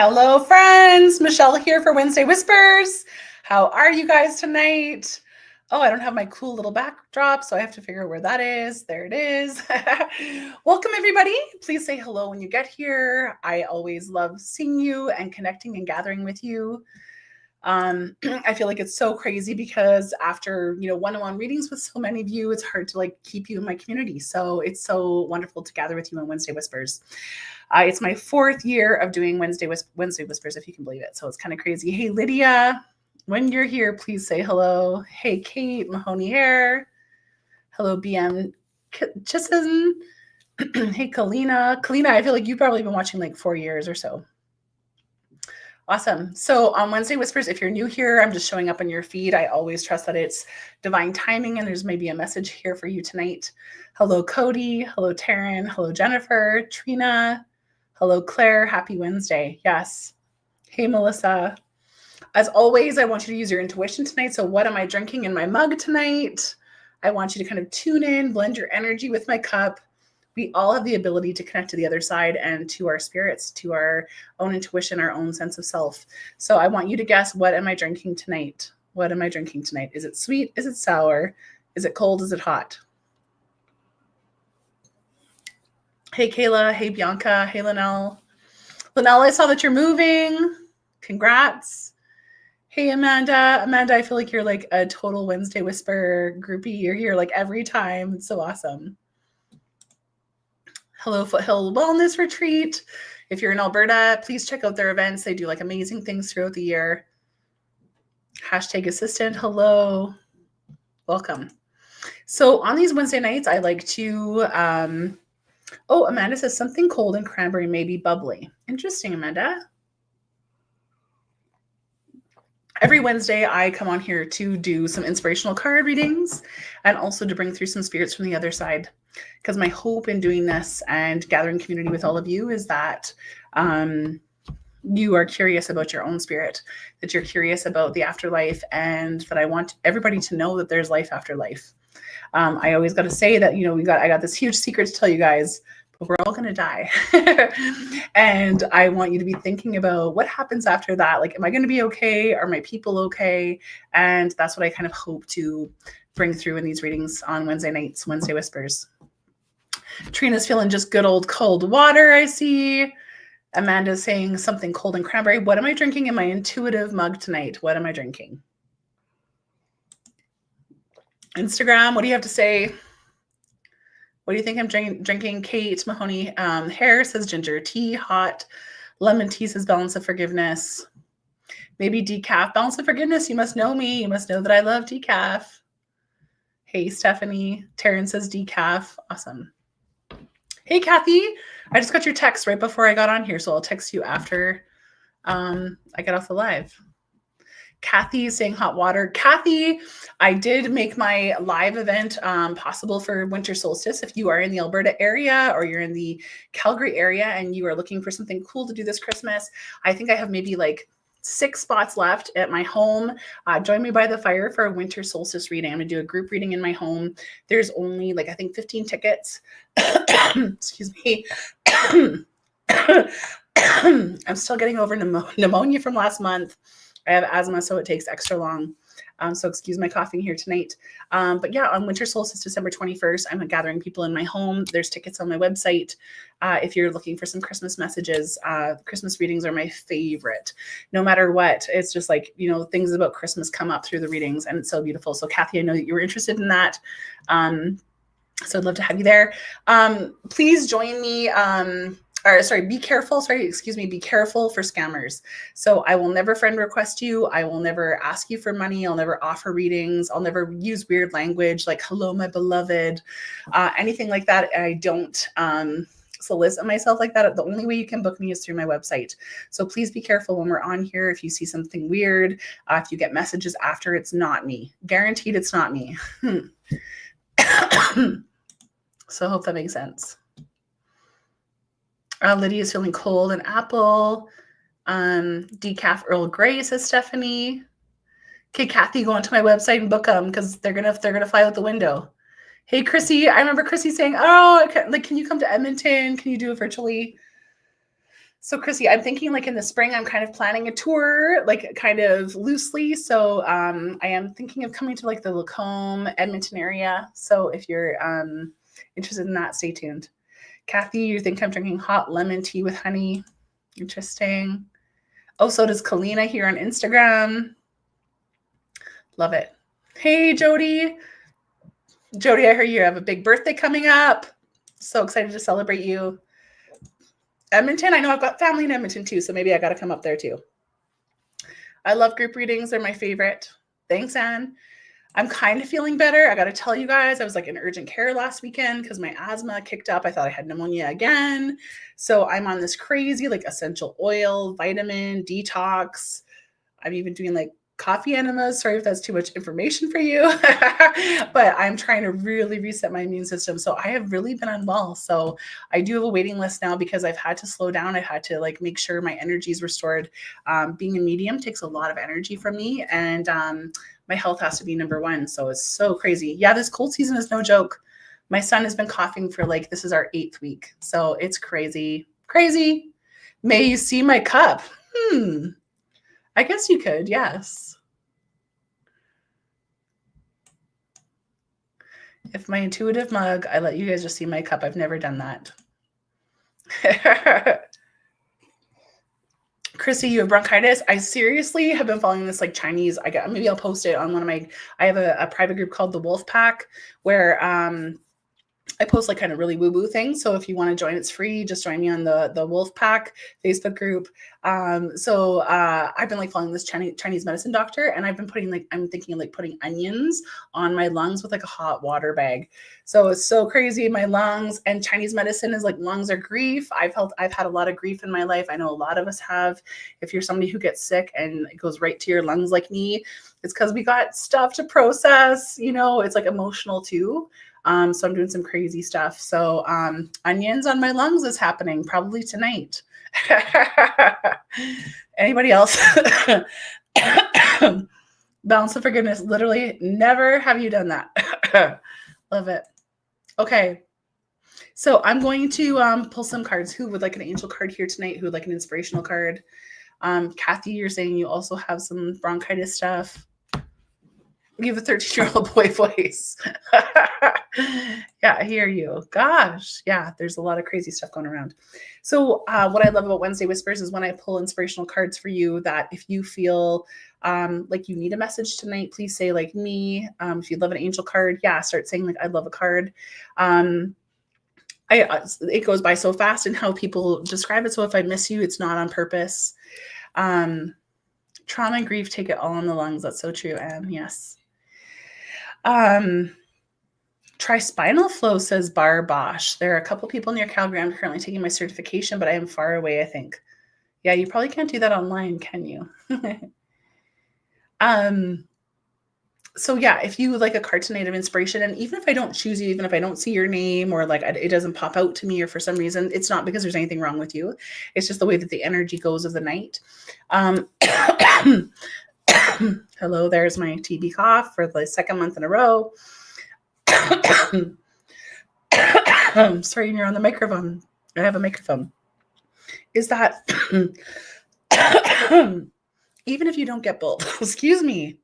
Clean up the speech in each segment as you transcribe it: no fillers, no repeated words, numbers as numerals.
Hello, friends. Michelle here for Wednesday Whispers. How are you guys tonight? Oh, I don't have my cool little backdrop, so I have to figure out where that is. There it is. Welcome, everybody. Please say hello when you get here. I always love seeing you and connecting and gathering with you. I feel like it's so crazy because after, one-on-one readings with so many of you, it's hard to keep you in my community. So it's so wonderful to gather with you on Wednesday Whispers. It's my 4th year of doing Wednesday Whispers, if you can believe it. So it's kind of crazy. Hey, Lydia, when you're here, please say hello. Hey, Kate, Mahoney Hair. Hello, BM Chison. Hey, Kalina. Kalina, I feel like you've probably been watching 4 years or so. Awesome. So on Wednesday Whispers, if you're new here, I'm just showing up on your feed. I always trust that it's divine timing and there's maybe a message here for you tonight. Hello, Cody. Hello, Taryn. Hello, Jennifer. Trina. Hello, Claire. Happy Wednesday. Yes. Hey, Melissa. As always, I want you to use your intuition tonight. So what am I drinking in my mug tonight? I want you to kind of tune in, blend your energy with my cup. We all have the ability to connect to the other side and to our spirits, to our own intuition, our own sense of self. So I want you to guess, what am I drinking tonight? What am I drinking tonight? Is it sweet? Is it sour? Is it cold? Is it hot? Hey, Kayla. Hey, Bianca. Hey, Linnell. Linnell, I saw that you're moving. Congrats. Hey, Amanda. Amanda, I feel like you're like a total Wednesday Whisper groupie. You're here every time. It's so awesome. Hello, Foothill Wellness Retreat. If you're in Alberta, please check out their events. They do amazing things throughout the year. Hashtag assistant. Hello. Welcome. So on these Wednesday nights, I like to, Amanda says something cold and cranberry, maybe bubbly. Interesting, Amanda. Every Wednesday, I come on here to do some inspirational card readings and also to bring through some spirits from the other side. Because my hope in doing this and gathering community with all of you is that you are curious about your own spirit, that you're curious about the afterlife, and that I want everybody to know that there's life after life. I always got to say that, I got this huge secret to tell you guys, but we're all going to die. And I want you to be thinking about what happens after that. Am I going to be okay? Are my people okay? And that's what I kind of hope to bring through in these readings on Wednesday nights, Wednesday Whispers. Trina's feeling just good old cold water, I see. Amanda's saying something cold and cranberry. What am I drinking in my intuitive mug tonight? What am I drinking? Instagram, what do you have to say? What do you think I'm drinking? Kate Mahoney Hair says ginger tea, hot. Lemon tea says balance of forgiveness. Maybe decaf. Balance of forgiveness. You must know me. You must know that I love decaf. Hey, Stephanie. Taryn says decaf. Awesome. Hey, Kathy. I just got your text right before I got on here, so I'll text you after I get off the live. Kathy is saying hot water. Kathy, I did make my live event possible for winter solstice. If you are in the Alberta area or you're in the Calgary area and you are looking for something cool to do this Christmas, I think I have maybe 6 spots left at my home. Join me by the fire for a winter solstice reading. I'm going to do a group reading in my home. There's only I think 15 tickets. Excuse me. I'm still getting over pneumonia from last month. I have asthma, so it takes extra long. So excuse my coughing here tonight. But yeah, on winter solstice, December 21st, I'm gathering people in my home. There's tickets on my website. If you're looking for some Christmas messages, Christmas readings are my favorite. No matter what, it's just things about Christmas come up through the readings, and it's so beautiful. So Kathy, I know that you were interested in that. So I'd love to have you there. Please join me. Be careful. Be careful for scammers. So I will never friend request you. I will never ask you for money. I'll never offer readings. I'll never use weird language like hello, my beloved, anything like that. I don't solicit myself like that. The only way you can book me is through my website. So please be careful when we're on here. If you see something weird, if you get messages after, it's not me. Guaranteed it's not me. So I hope that makes sense. Lydia is feeling cold and apple. Decaf Earl Grey, says Stephanie. Okay, Kathy, go onto my website and book them because they're gonna fly out the window. Hey, Chrissy, I remember Chrissy saying, "Oh, can you come to Edmonton? Can you do it virtually?" So Chrissy, I'm thinking like in the spring, I'm kind of planning a tour, like kind of loosely. So I am thinking of coming to like the Lacombe, Edmonton area. So if you're interested in that, stay tuned. Kathy, you think I'm drinking hot lemon tea with honey? Interesting. Oh, so does Kalina here on Instagram. Love it. Hey, Jody. Jody, I heard you have a big birthday coming up. So excited to celebrate you. Edmonton, I know I've got family in Edmonton too, so maybe I got to come up there too. I love group readings. They're my favorite. Thanks, Anne. I'm kind of feeling better. I got to tell you guys, I was like in urgent care last weekend because my asthma kicked up. I thought I had pneumonia again. So I'm on this crazy like essential oil, vitamin, detox. I'm even doing like coffee enemas. Sorry if that's too much information for you, but I'm trying to really reset my immune system. So I have really been unwell. So I do have a waiting list now because I've had to slow down. I've had to like make sure my energy is restored. Being a medium takes a lot of energy from me, and my health has to be number one. So it's so crazy. Yeah, this cold season is no joke. My son has been coughing for like, this is our 8th week. So it's crazy, crazy. May you see my cup. I guess you could, yes. If my intuitive mug, I let you guys just see my cup. I've never done that. Chrissy, you have bronchitis. I seriously have been following this like Chinese. Maybe I'll post it on one of my, I have a private group called the Wolf Pack where I post like kind of really woo-woo things. So if you want to join, it's free. Just join me on the Wolf Pack Facebook group. So I've been like following this Chinese medicine doctor, and I've been putting like, I'm thinking of like putting onions on my lungs with like a hot water bag. So it's so crazy. My lungs, and Chinese medicine is like lungs are grief. I've had a lot of grief in my life. I know a lot of us have. If you're somebody who gets sick and it goes right to your lungs like me, it's because we got stuff to process, it's like emotional too. So I'm doing some crazy stuff. So onions on my lungs is happening probably tonight. Anybody else? Balance of forgiveness. Literally never have you done that. Love it. Okay. So I'm going to pull some cards. Who would like an angel card here tonight? Who would like an inspirational card? Kathy, you're saying you also have some bronchitis stuff. You have a 13-year-old boy voice. Yeah, I hear you. Gosh. Yeah, there's a lot of crazy stuff going around. So what I love about Wednesday Whispers is when I pull inspirational cards for you, that if you feel like you need a message tonight, please say like me. If you love an angel card, start saying like, I love a card. It goes by so fast and how people describe it. So if I miss you, it's not on purpose. Trauma and grief take it all in the lungs. That's so true, Anne. Yes. Trispinal flow, says Bar Bosch. There are a couple people near Calgary. I'm currently taking my certification, but I am far away, I think. Yeah, you probably can't do that online, can you? So yeah, if you would like a card tonight of inspiration, and even if I don't choose you, even if I don't see your name or like it doesn't pop out to me, or for some reason, it's not because there's anything wrong with you. It's just the way that the energy goes of the night. Hello, there's my TB cough for the 2nd month in a row. Sorry, you're on the microphone. I have a microphone. Is that even if you don't get pulled, excuse me.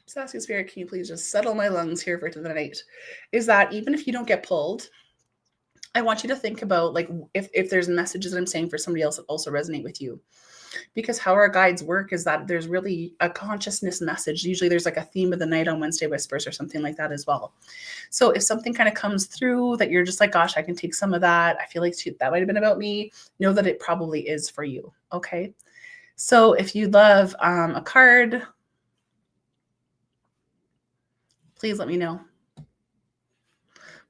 Sassy Spirit, can you please just settle my lungs here for the night? Is that even if you don't get pulled, I want you to think about like if there's messages that I'm saying for somebody else that also resonate with you. Because how our guides work is that there's really a consciousness message. Usually there's like a theme of the night on Wednesday Whispers or something like that as well. So if something kind of comes through that you're just like, gosh, I can take some of that. I feel like that might have been about me. Know that it probably is for you. Okay. So if you love a card, please let me know.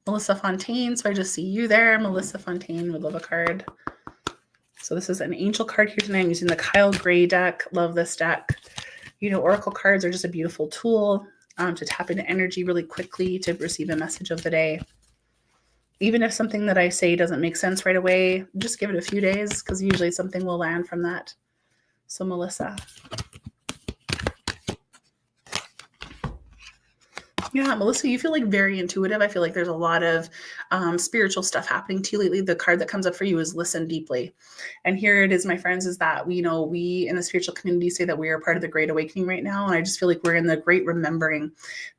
Melissa Fontaine. So I just see you there. Melissa Fontaine would love a card. So this is an angel card here tonight. I'm using the Kyle Gray deck. Love this deck. Oracle cards are just a beautiful tool to tap into energy really quickly to receive a message of the day. Even if something that I say doesn't make sense right away, just give it a few days because usually something will land from that. So Melissa. Yeah, Melissa, you feel like very intuitive. I feel like there's a lot of spiritual stuff happening to you lately. The card that comes up for you is listen deeply. And here it is, my friends, is that we in the spiritual community say that we are part of the Great Awakening right now. And I just feel like we're in the Great Remembering.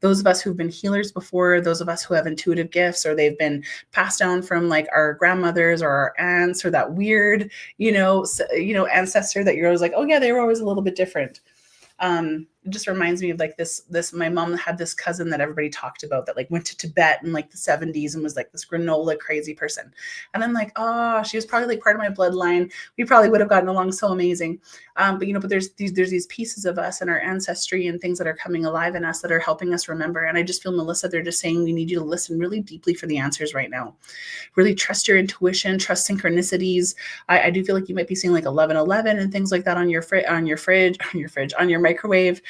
Those of us who've been healers before, those of us who have intuitive gifts, or they've been passed down from like our grandmothers or our aunts, or that weird, ancestor that you're always like, oh yeah, they were always a little bit different. It just reminds me of like this, my mom had this cousin that everybody talked about that like went to Tibet in like the 70s and was like this granola crazy person. And I'm like, oh, she was probably like part of my bloodline. We probably would have gotten along so amazing. But there's these pieces of us and our ancestry and things that are coming alive in us that are helping us remember. And I just feel, Melissa, they're just saying we need you to listen really deeply for the answers right now. Really trust your intuition, trust synchronicities. I do feel like you might be seeing like 1111 and things like that on your microwave.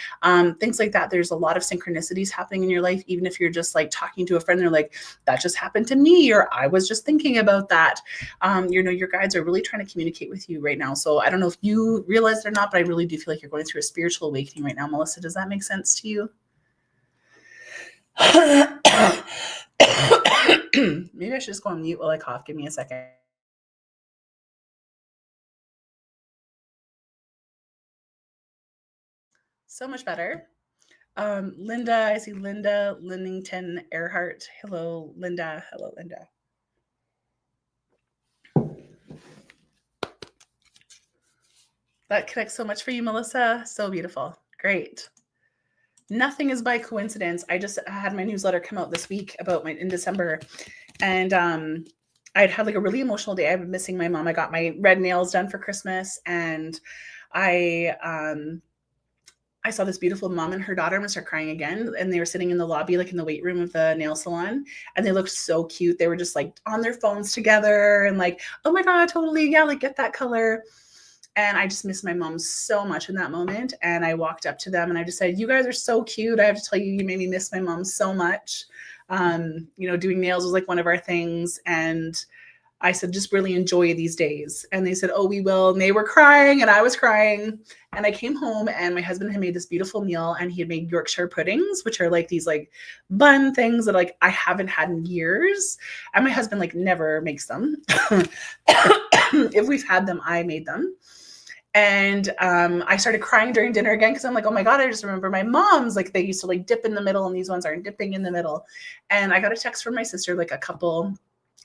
Things like that. There's a lot of synchronicities happening in your life, even if you're just like talking to a friend, they're like, that just happened to me, or I was just thinking about that. Your guides are really trying to communicate with you right now. So I don't know if you realize it or not, but I really do feel like you're going through a spiritual awakening right now. Melissa, does that make sense to you? Maybe I should just go on mute while I cough. Give me a second. So much better. Linda, I see Linda Linnington Earhart. Hello, Linda. Hello, Linda. That connects so much for you, Melissa. So beautiful. Great. Nothing is by coincidence. I just had my newsletter come out this week in December. And I'd had like a really emotional day. I've been missing my mom. I got my red nails done for Christmas, and I saw this beautiful mom and her daughter. I'm gonna start crying again. And they were sitting in the lobby, like in the weight room of the nail salon. And they looked so cute. They were just like on their phones together and like, oh my God, totally. Yeah, like get that color. And I just missed my mom so much in that moment. And I walked up to them and I just said, you guys are so cute. I have to tell you, you made me miss my mom so much. Doing nails was like one of our things. And I said, just really enjoy these days. And they said, oh, we will. And they were crying and I was crying. And I came home and my husband had made this beautiful meal, and he had made Yorkshire puddings, which are like these like bun things that like I haven't had in years. And my husband like never makes them. If we've had them, I made them. And I started crying during dinner again because I'm like, oh my God, I just remember my mom's, like they used to like dip in the middle, and these ones aren't dipping in the middle. And I got a text from my sister like a couple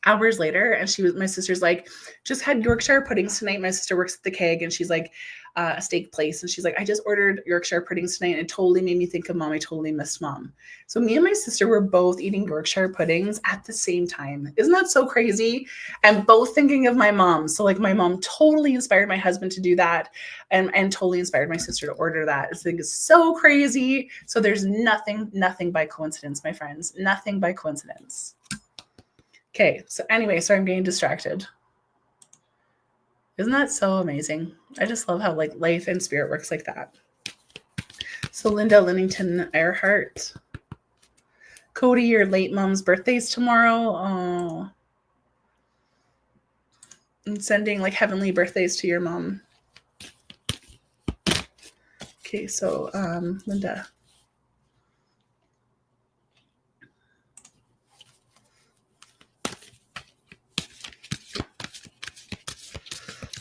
hours later, and my sister's like, just had Yorkshire puddings tonight. My sister works at the Keg, and she's like a steak place, and she's like, I just ordered Yorkshire puddings tonight, and it totally made me think of mom. I totally missed mom. So me and my sister were both eating Yorkshire puddings at the same time. Isn't that so crazy? And both thinking of my mom. So like my mom totally inspired my husband to do that, and totally inspired my sister to order that. I think it's so crazy. So there's nothing by coincidence, my friends. Nothing by coincidence. Okay, so anyway, so I'm getting distracted. Isn't that so amazing? I just love how like life and spirit works like that. So Linda Linnington Earhart. Cody, your late mom's birthday's tomorrow. Oh. I'm sending like heavenly birthdays to your mom. Okay, so Linda.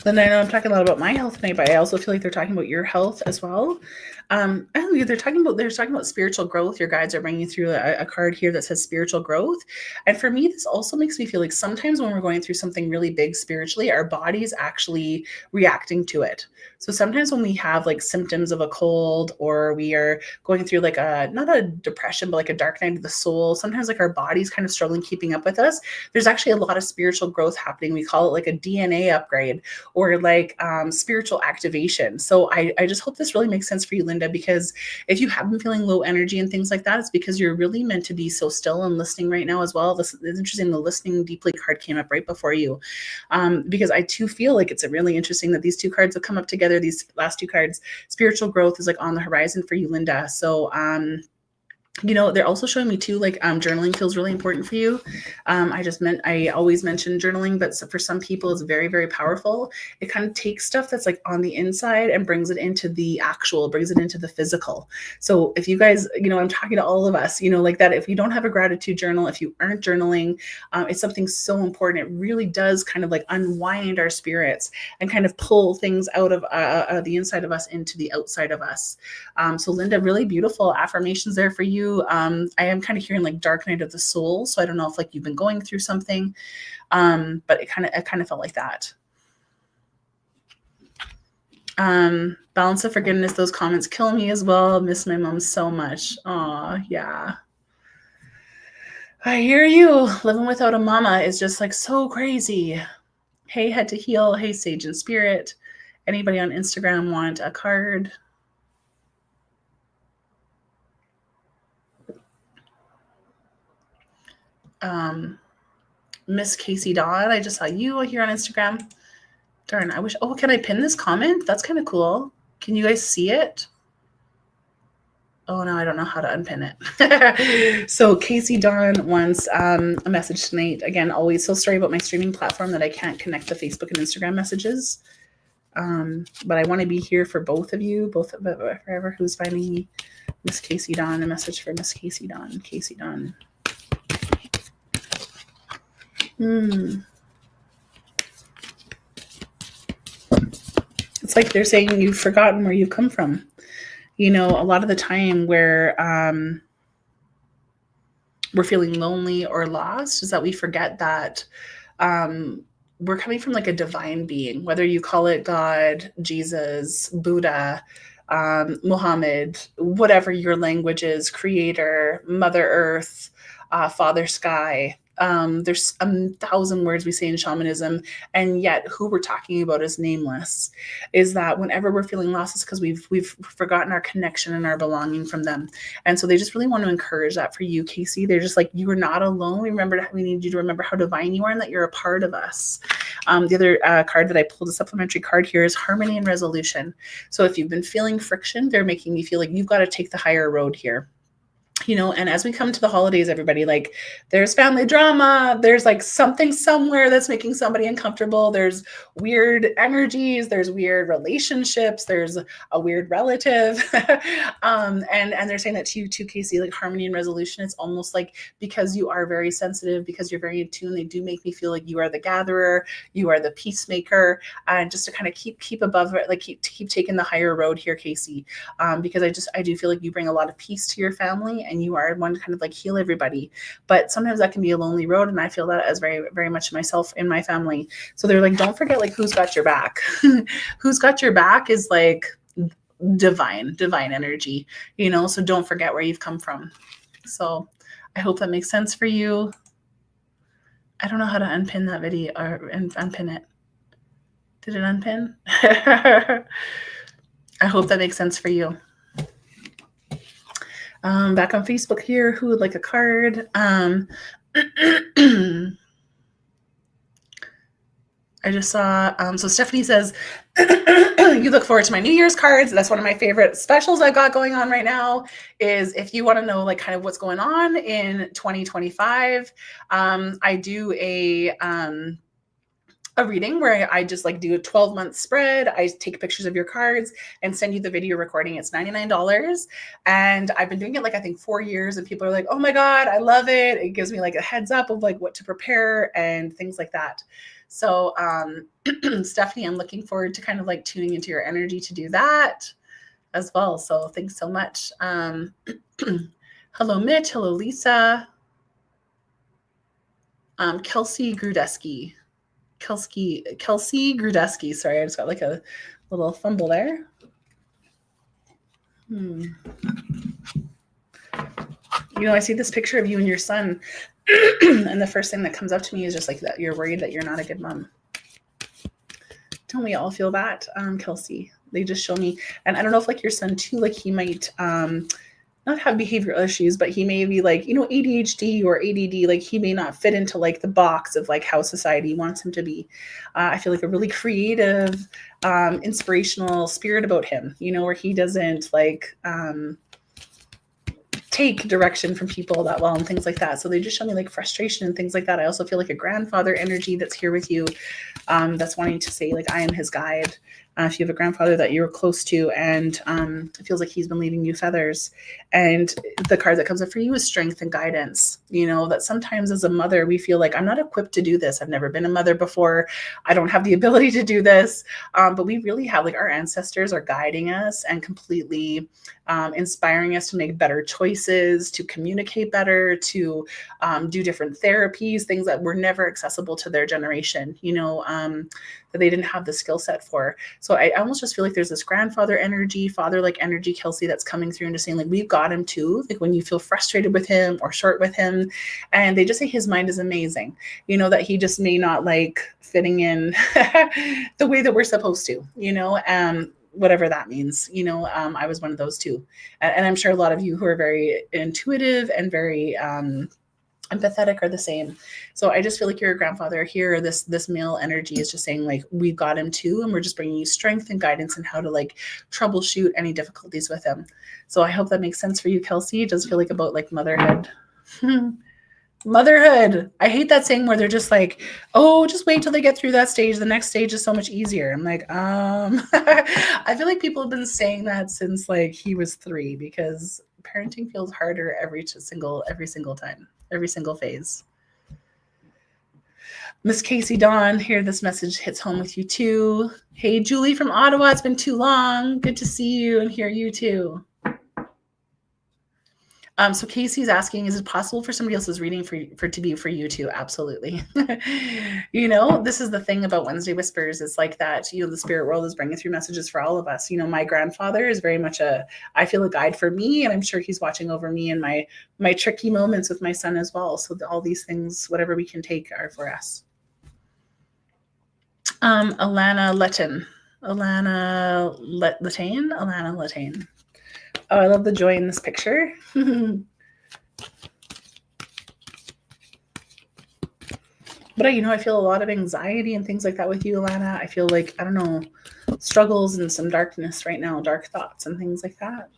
Then I know I'm talking a lot about my health tonight, but I also feel like they're talking about your health as well. They're talking about spiritual growth. Your guides are bringing you through a card here that says spiritual growth. And for me, this also makes me feel like sometimes when we're going through something really big spiritually, our body's actually reacting to it. So sometimes when we have like symptoms of a cold, or we are going through like not a depression, but like a dark night of the soul, sometimes like our body's kind of struggling keeping up with us. There's actually a lot of spiritual growth happening. We call it like a DNA upgrade, or like spiritual activation. So I just hope this really makes sense for you, Linda, because if you have been feeling low energy and things like that, it's because you're really meant to be so still and listening right now as well. This is interesting. The listening deeply card came up right before you, because I too feel like it's really interesting that these two cards have come up together. These last two cards, spiritual growth is like on the horizon for you, Linda. So They're also showing me too, like journaling feels really important for you. I always mention journaling, but for some people it's very, very powerful. It kind of takes stuff that's like on the inside and brings it into the physical. So if you guys, I'm talking to all of us, like that, if you don't have a gratitude journal, if you aren't journaling, it's something so important. It really does kind of like unwind our spirits and kind of pull things out of the inside of us into the outside of us. So Linda, really beautiful affirmations there for you. I am kind of hearing like dark night of the soul. So I don't know if like you've been going through something, but it kind of felt like that. Balance of forgiveness. Those comments kill me as well. Miss my mom so much. Oh yeah. I hear you. Living without a mama is just like so crazy. Hey, Head to Heal. Hey, Sage and Spirit. Anybody on Instagram want a card? Miss Casey Dawn, I just saw you here on Instagram. Darn, I wish. Oh, can I pin this comment? That's kind of cool. Can you guys see it? Oh no, I don't know how to unpin it. So Casey Dawn wants a message tonight. Again, always so sorry about my streaming platform that I can't connect the Facebook and Instagram messages. But I want to be here for both of you, forever who's finding me. Miss Casey Dawn, a message for Miss Casey Dawn. Casey Dawn. It's like they're saying you've forgotten where you've come from. A lot of the time where we're feeling lonely or lost is that we forget that we're coming from like a divine being, whether you call it God, Jesus, Buddha, Muhammad, whatever your language is, Creator, Mother Earth, Father Sky. There's 1,000 words we say in shamanism, and yet who we're talking about is nameless. Is that whenever we're feeling lost, it's because we've forgotten our connection and our belonging from them. And so they just really want to encourage that for you, Casey. They're just like, you are not alone. We need you to remember how divine you are and that you're a part of us. The other card that I pulled, a supplementary card here, is Harmony and Resolution. So if you've been feeling friction, they're making you feel like you've got to take the higher road here. And as we come to the holidays, everybody, like there's family drama, there's like something somewhere that's making somebody uncomfortable. There's weird energies, there's weird relationships, there's a weird relative. And they're saying that to you too, Casey, like harmony and resolution. It's almost like because you are very sensitive, because you're very in tune, they do make me feel like you are the gatherer, you are the peacemaker, and just to kind of keep above it, like keep taking the higher road here, Casey. Because I do feel like you bring a lot of peace to your family, and you are one to kind of like heal everybody. But sometimes that can be a lonely road, and I feel that as very, very much myself in my family. So they're like, don't forget like who's got your back. Who's got your back is like divine energy, so don't forget where you've come from. So I hope that makes sense for you. I don't know how to unpin that video or unpin it. Did it unpin? I hope that makes sense for you. Back on Facebook here, who would like a card? I just saw, so Stephanie says, you look forward to my New Year's cards. That's one of my favorite specials I've got going on right now, is if you want to know like kind of what's going on in 2025, I do a reading where I just like do a 12-month spread. I take pictures of your cards and send you the video recording. It's $99. And I've been doing it like, I think 4 years, and people are like, oh my God, I love it. It gives me like a heads up of like what to prepare and things like that. So Stephanie, I'm looking forward to kind of like tuning into your energy to do that as well. So thanks so much. Hello, Mitch. Hello, Lisa. Kelsey Grudeski. Kelsey Grudeski. Sorry, I just got like a little fumble there. I see this picture of you and your son, and the first thing that comes up to me is just like that you're worried that you're not a good mom. Don't we all feel that, Kelsey? They just show me, and I don't know if like your son too, like he might not have behavioral issues, but he may be like, ADHD or ADD, like he may not fit into like the box of like how society wants him to be. I feel like a really creative, inspirational spirit about him, where he doesn't like, take direction from people that well and things like that. So they just show me like frustration and things like that. I also feel like a grandfather energy that's here with you, that's wanting to say like, I am his guide. If you have a grandfather that you're close to, and it feels like he's been leaving you feathers. And the card that comes up for you is strength and guidance. You know, that sometimes as a mother, we feel like I'm not equipped to do this. I've never been a mother before. I don't have the ability to do this. But we really have, like, our ancestors are guiding us and completely inspiring us to make better choices, to communicate better, to do different therapies, things that were never accessible to their generation, you know, that they didn't have the skill set for. So I almost just feel like there's this grandfather energy, father-like energy, Kelsey, that's coming through and just saying like, we've got him too. Like when you feel frustrated with him or short with him, and they just say his mind is amazing, you know, that he just may not like fitting in the way that we're supposed to, you know, whatever that means, you know. I was one of those too. And I'm sure a lot of you who are very intuitive and very empathetic are the same. So I just feel like you're a grandfather here. This male energy is just saying like, we've got him too, and we're just bringing you strength and guidance and how to like troubleshoot any difficulties with him. So I hope that makes sense for you, Kelsey. It does feel like about like motherhood. Motherhood. I hate that saying where they're just like, oh, just wait till they get through that stage. The next stage is so much easier. I'm like, I feel like people have been saying that since like he was 3, because parenting feels harder every single time, every single phase. Miss Casey Dawn, here this message hits home with you too. Hey, Julie from Ottawa, it's been too long. Good to see you and hear you too. So Casey's asking, is it possible for somebody else's reading for to be for you too? Absolutely. You know, this is the thing about Wednesday Whispers. It's like that, you know, the spirit world is bringing through messages for all of us. You know, my grandfather is very much I feel a guide for me, and I'm sure he's watching over me in my tricky moments with my son as well. So all these things, whatever we can take, are for us. Alana Letton. Oh, I love the joy in this picture. But you know, I feel a lot of anxiety and things like that with you, Alana. I feel like, I don't know, struggles and some darkness right now, dark thoughts and things like that.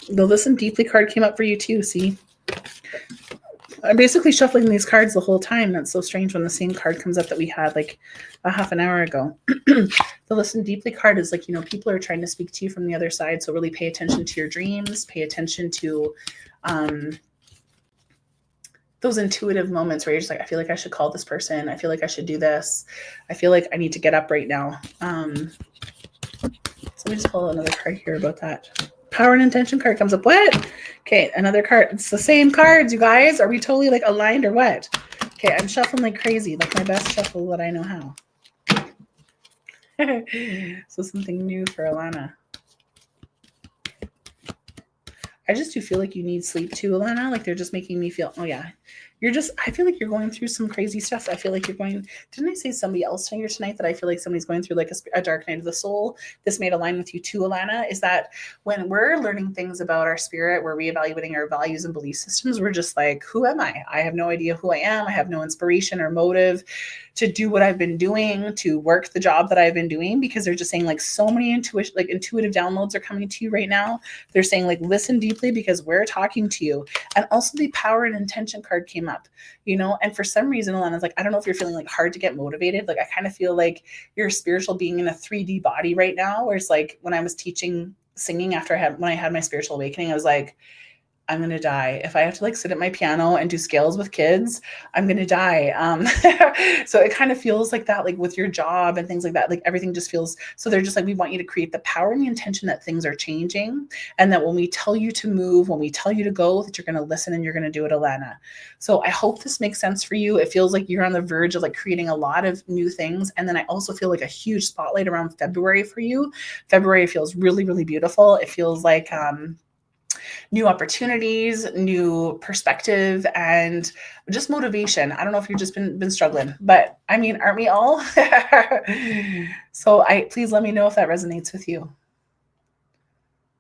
The Listen Deeply card came up for you too, see? I'm basically shuffling these cards the whole time. That's so strange when the same card comes up that we had like a half an hour ago. The Listen Deeply card is like, you know, people are trying to speak to you from the other side. So really pay attention to your dreams, pay attention to those intuitive moments where you're just like, I feel like I should call this person. I feel like I should do this. I feel like I need to get up right now. So let me just pull another card here about that. Power and Intention card comes up. What? Okay, another card. It's the same cards, you guys. Are we totally like aligned or what? Okay, I'm shuffling like crazy, like my best shuffle that I know how. So something new for Alana. I just do feel like you need sleep too, Alana. Like they're just making me feel, oh yeah. I feel like you're going through some crazy stuff. I feel like didn't I say somebody else here tonight that I feel like somebody's going through like a dark night of the soul? This may align with you too, Alana, is that when we're learning things about our spirit, we're reevaluating our values and belief systems, we're just like, who am I? I have no idea who I am. I have no inspiration or motive to do what I've been doing, to work the job that I've been doing, because they're just saying like so many intuitive downloads are coming to you right now. They're saying like, listen deeply because we're talking to you. And also the Power and Intention card came up, you know, and for some reason, Alana's like, I don't know if you're feeling like hard to get motivated. Like I kind of feel like you're a spiritual being in a 3D body right now, where it's like when I was teaching singing when I had my spiritual awakening, I was like, I'm going to die. If I have to like sit at my piano and do scales with kids, I'm going to die. So it kind of feels like that, like with your job and things like that, like everything just feels, so they're just like, we want you to create the power and the intention that things are changing. And that when we tell you to move, when we tell you to go, that you're going to listen and you're going to do it, Alana. So I hope this makes sense for you. It feels like you're on the verge of like creating a lot of new things. And then I also feel like a huge spotlight around February for you. February feels really, really beautiful. It feels like, new opportunities, new perspective, and just motivation. I don't know if you've just been struggling, but I mean, aren't we all? So please let me know if that resonates with you.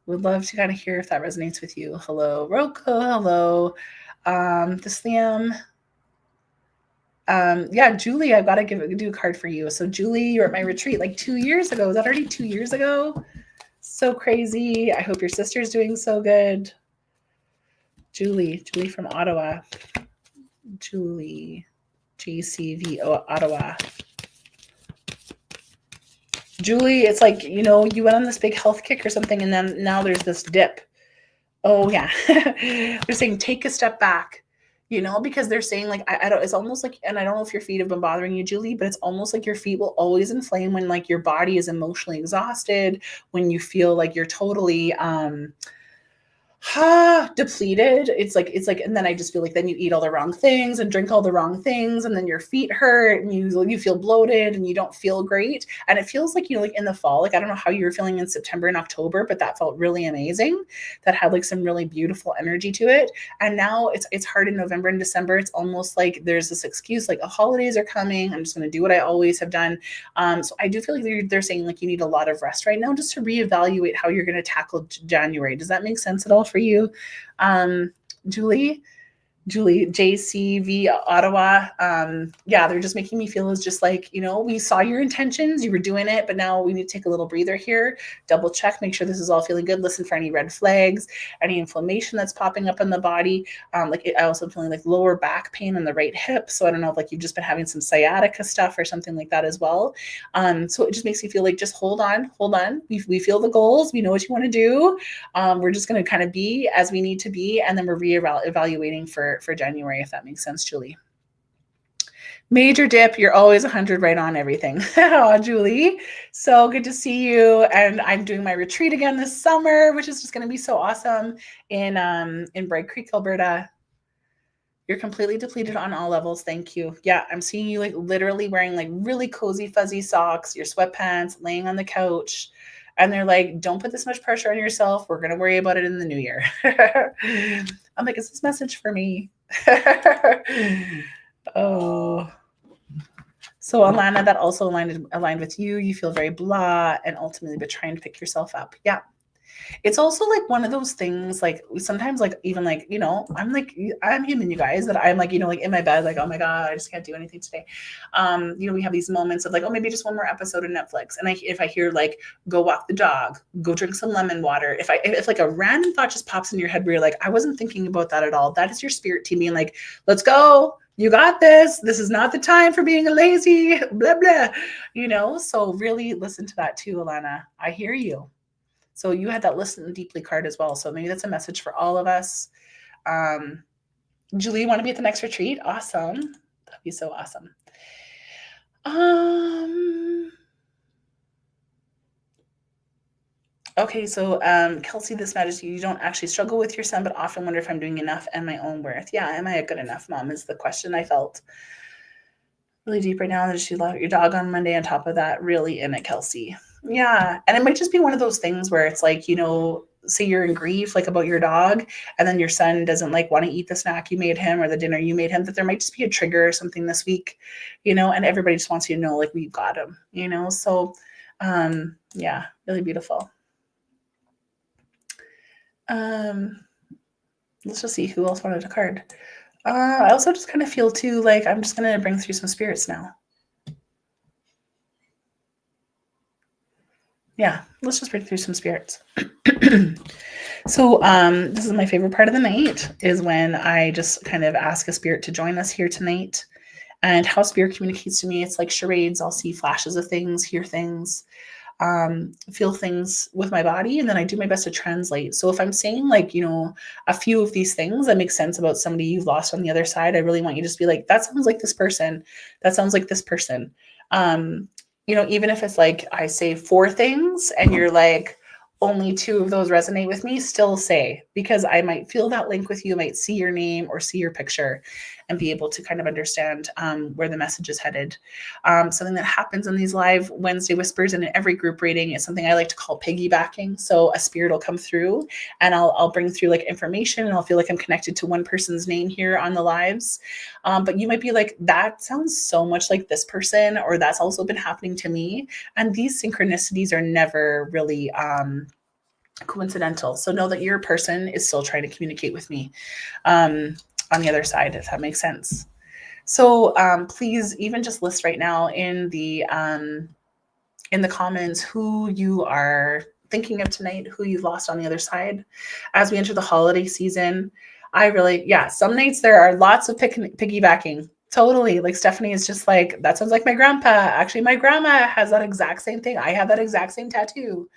Would love to kind of hear if that resonates with you. Hello, Roko. Hello, this Liam. Yeah, Julie, I've got to do a card for you. So Julie, you were at my retreat like 2 years ago. Was that already 2 years ago? So crazy. I hope your sister's doing so good. Julie from Ottawa. Julie, GCV Ottawa. Julie, it's like, you went on this big health kick or something, and then now there's this dip. Oh yeah. They're saying take a step back, because they're saying like, I don't, it's almost like, and I don't know if your feet have been bothering you, Julie, but it's almost like your feet will always inflame when like your body is emotionally exhausted, when you feel like you're totally, depleted. It's like, and then I just feel like then you eat all the wrong things and drink all the wrong things, and then your feet hurt and you feel bloated and you don't feel great. And it feels like, like in the fall, like I don't know how you were feeling in September and October, but that felt really amazing. That had like some really beautiful energy to it. And now it's hard in November and December. It's almost like there's this excuse, like the holidays are coming, I'm just going to do what I always have done. So I do feel like they're saying like you need a lot of rest right now just to reevaluate how you're going to tackle January. Does that make sense at all for you? Julie, JCV Ottawa. Yeah, they're just making me feel as just like, we saw your intentions, you were doing it, but now we need to take a little breather here, double check, make sure this is all feeling good, listen for any red flags, any inflammation that's popping up in the body. I also am feeling like lower back pain in the right hip. So I don't know if like you've just been having some sciatica stuff or something like that as well. So it just makes me feel like, just hold on. We feel the goals. We know what you want to do. We're just going to kind of be as we need to be. And then we're reevaluating for January, if that makes sense, Julie. Major dip, you're always 100 right on everything. Oh, Julie, so good to see you. And I'm doing my retreat again this summer, which is just going to be so awesome in Bright Creek, Alberta. You're completely depleted on all levels. Thank you. Yeah, I'm seeing you like literally wearing like really cozy, fuzzy socks, your sweatpants, laying on the couch. And they're like, don't put this much pressure on yourself. We're going to worry about it in the new year. I'm like, is this message for me? Oh. So Alana, that also aligned with you. You feel very blah and ultimately but trying to pick yourself up. Yeah. It's also like one of those things, like sometimes like even like, I'm human, you guys, that I'm like, like in my bed, like, oh my God, I just can't do anything today. We have these moments of like, oh, maybe just one more episode of Netflix. And if I hear like, go walk the dog, go drink some lemon water. If like a random thought just pops in your head where you're like, I wasn't thinking about that at all. That is your spirit team being like, let's go. You got this. This is not the time for being a lazy, blah, blah, so really listen to that too, Alana. I hear you. So you had that listen deeply card as well. So maybe that's a message for all of us. Julie, you want to be at the next retreat? Awesome. That'd be so awesome. Okay, so Kelsey, this matters to you. You don't actually struggle with your son, but often wonder if I'm doing enough and my own worth. Yeah, am I a good enough mom is the question I felt really deep right now. That you let your dog on Monday on top of that, really in it, Kelsey. Yeah. And it might just be one of those things where it's like, say you're in grief, like about your dog, and then your son doesn't like want to eat the snack you made him or the dinner you made him, that there might just be a trigger or something this week, and everybody just wants you to know, like, we've got him, so, yeah, really beautiful. Let's just see who else wanted a card. I also just kind of feel too, like, I'm just going to bring through some spirits now. Yeah, let's just bring through some spirits. So this is my favorite part of the night, is when I just kind of ask a spirit to join us here tonight. And how spirit communicates to me, it's like charades. I'll see flashes of things, hear things, feel things with my body, and then I do my best to translate. So if I'm saying like, a few of these things that make sense about somebody you've lost on the other side, I really want you to just be like, that sounds like this person. That sounds like this person. Even if it's like I say 4 things and you're like, only 2 of those resonate with me, still say, because I might feel that link with you, might see your name or see your picture and be able to kind of understand where the message is headed. Something that happens in these live Wednesday Whispers and in every group reading is something I like to call piggybacking. So a spirit will come through and I'll bring through like information, and I'll feel like I'm connected to one person's name here on the lives. But you might be like, that sounds so much like this person, or that's also been happening to me. And these synchronicities are never really coincidental. So know that your person is still trying to communicate with me on the other side, if that makes sense. So please even just list right now in the comments who you are thinking of tonight, who you've lost on the other side. As we enter the holiday season, some nights there are lots of piggybacking. Totally. Like Stephanie is just like, that sounds like my grandpa. Actually, my grandma has that exact same thing. I have that exact same tattoo.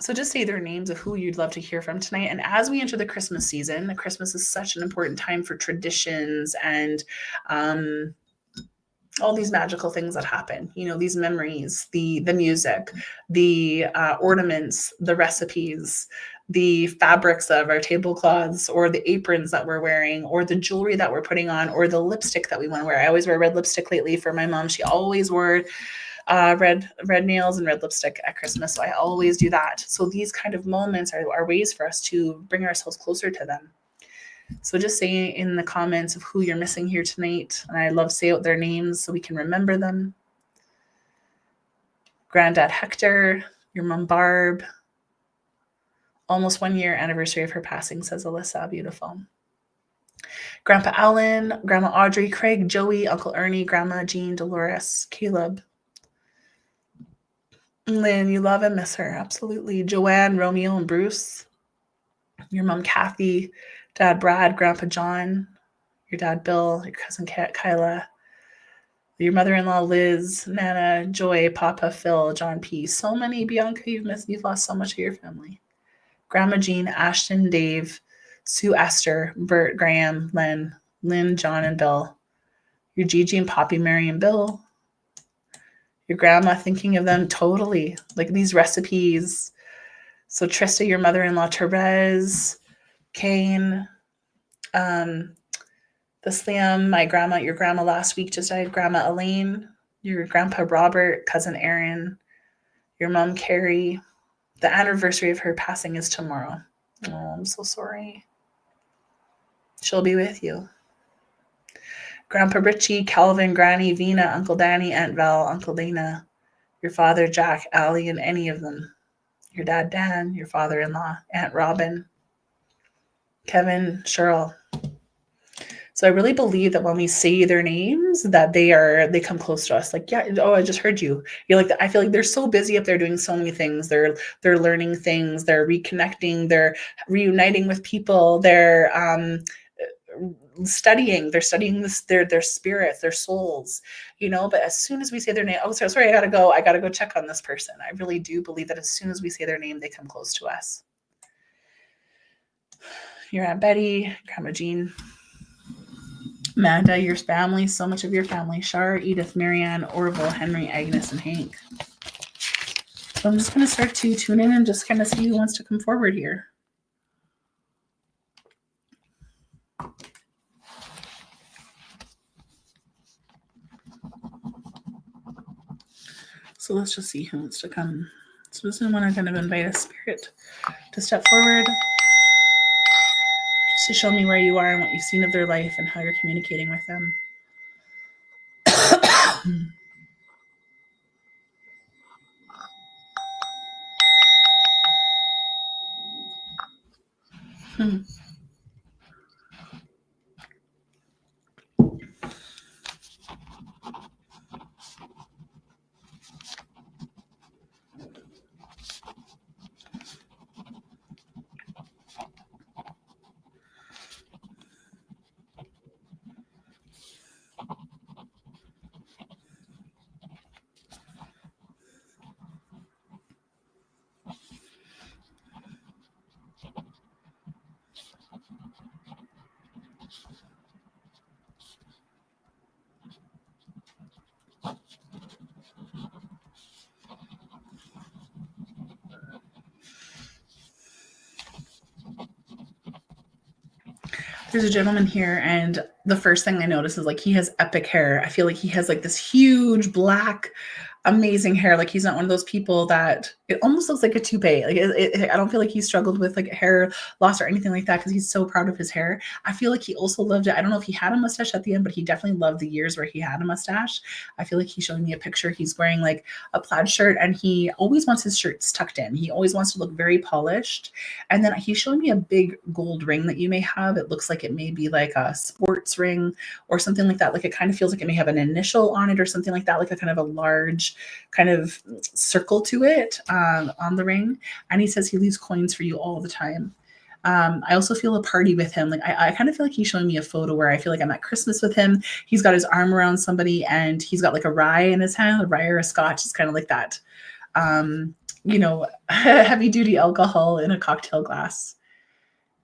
So just say their names of who you'd love to hear from tonight. And as we enter the Christmas season, Christmas is such an important time for traditions and all these magical things that happen, these memories, the music, the ornaments, the recipes, the fabrics of our tablecloths, or the aprons that we're wearing, or the jewelry that we're putting on, or the lipstick that we want to wear. I always wear red lipstick lately for my mom. She always wore red nails and red lipstick at Christmas. So I always do that. So these kind of moments are ways for us to bring ourselves closer to them. So just say in the comments of who you're missing here tonight. And I love say out their names so we can remember them. Granddad Hector, your mom Barb. Almost 1 year anniversary of her passing, says Alyssa. Beautiful. Grandpa Alan, Grandma Audrey, Craig, Joey, Uncle Ernie, Grandma Jean, Dolores, Caleb. Lynn, you love and miss her. Absolutely. Joanne, Romeo, and Bruce. Your mom Kathy, Dad Brad, Grandpa John, your dad Bill, your cousin Kyla, your mother-in-law Liz, Nana, Joy, Papa, Phil, John P. So many. Bianca, you've lost so much of your family. Grandma Jean, Ashton, Dave, Sue, Esther, Bert, Graham, Lynn, John, and Bill. Your Gigi and Poppy, Mary, and Bill. Your grandma, thinking of them totally. Like these recipes. So Trista, your mother-in-law, Therese, Kane, the Slam, your grandma last week just died, Grandma Elaine, your grandpa Robert, cousin Aaron, your mom Carrie. The anniversary of her passing is tomorrow. Oh, I'm so sorry. She'll be with you. Grandpa Richie, Calvin, Granny, Vina, Uncle Danny, Aunt Val, Uncle Dana, your father Jack, Allie, and any of them. Your dad Dan, your father-in-law, Aunt Robin, Kevin, Cheryl. So I really believe that when we say their names, that they come close to us. Like, yeah, oh, I just heard you. You're like, I feel like they're so busy up there doing so many things. They're learning things. They're reconnecting. They're reuniting with people. They're studying. They're studying their spirits, their souls. But as soon as we say their name, oh, sorry, I gotta go check on this person. I really do believe that as soon as we say their name, they come close to us. Your Aunt Betty, Grandma Jean, Amanda, your family, so much of your family, Shar, Edith, Marianne, Orville, Henry, Agnes, and Hank. So I'm just going to start to tune in and just kind of see who wants to come forward here. So let's just see who wants to come. So this is when I kind of invite a spirit to step forward, just to show me where you are and what you've seen of their life and how you're communicating with them. There's a gentleman here, and the first thing I notice is like he has epic hair. I feel like he has like this huge black amazing hair. Like he's not one of those people that it almost looks like a toupee. Like I don't feel like he struggled with like hair loss or anything like that because he's so proud of his hair. I feel like he also loved it. I don't know if he had a mustache at the end, but he definitely loved the years where he had a mustache. I feel like he's showing me a picture. He's wearing like a plaid shirt and he always wants his shirts tucked in. He always wants to look very polished. And then he's showing me a big gold ring that you may have. It looks like it may be like a sports ring or something like that. Like it kind of feels like it may have an initial on it or something like that, like a kind of a large kind of circle to it on the ring. And he says he leaves coins for you all the time. I also feel a party with him. Like I kind of feel like he's showing me a photo where I feel like I'm at Christmas with him. He's got his arm around somebody and he's got like a rye in his hand, a rye or a scotch. It's kind of like that, heavy duty alcohol in a cocktail glass.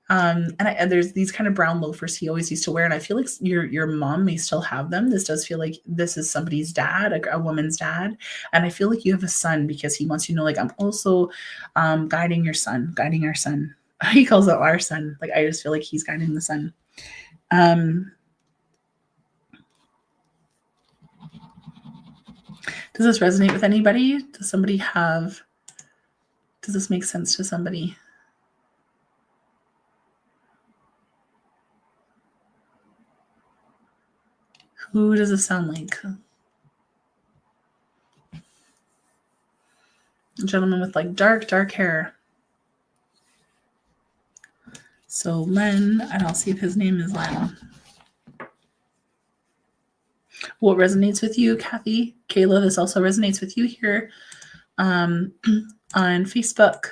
And there's these kind of brown loafers he always used to wear. And I feel like your mom may still have them. This does feel like this is somebody's dad, a woman's dad. And I feel like you have a son because he wants you to know, like, I'm also guiding our son. He calls it our son. Like, I just feel like he's guiding the son. Does this resonate with anybody? Does this make sense to somebody? Who does it sound like? A gentleman with like dark hair. So Len, and I'll see if his name is Len. What resonates with you, Kathy? Kayla, this also resonates with you here on Facebook.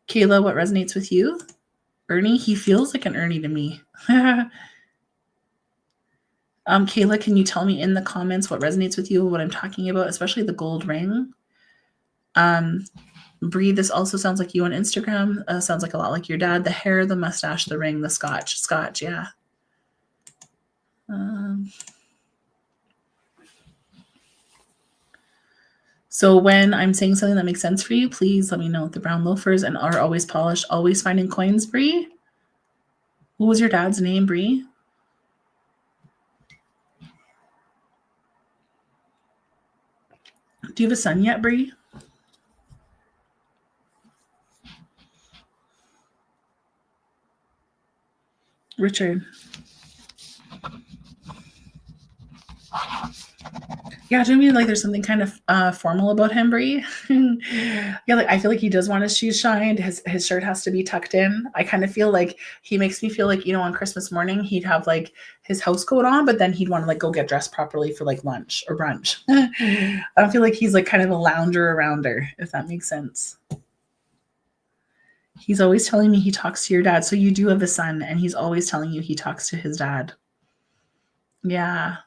Kayla, what resonates with you? Ernie, he feels like an Ernie to me. Kayla, can you tell me in the comments what resonates with you, what I'm talking about, especially the gold ring? Bree, this also sounds like you on Instagram. Sounds like a lot like your dad. The hair, the mustache, the ring, the scotch, yeah. So when I'm saying something that makes sense for you, please let me know. The brown loafers and are always polished, always finding coins, Bree. What was your dad's name, Bree? Do you have a son yet, Bree? Richard. Yeah, do you mean like there's something kind of formal about him, Bree? Yeah, like I feel like he does want his shoes shined. His shirt has to be tucked in. I kind of feel like he makes me feel like, on Christmas morning he'd have like his house coat on, but then he'd want to like go get dressed properly for like lunch or brunch. I don't feel like he's like kind of a lounder, if that makes sense. He's always telling me he talks to your dad. So you do have a son and he's always telling you he talks to his dad. Yeah.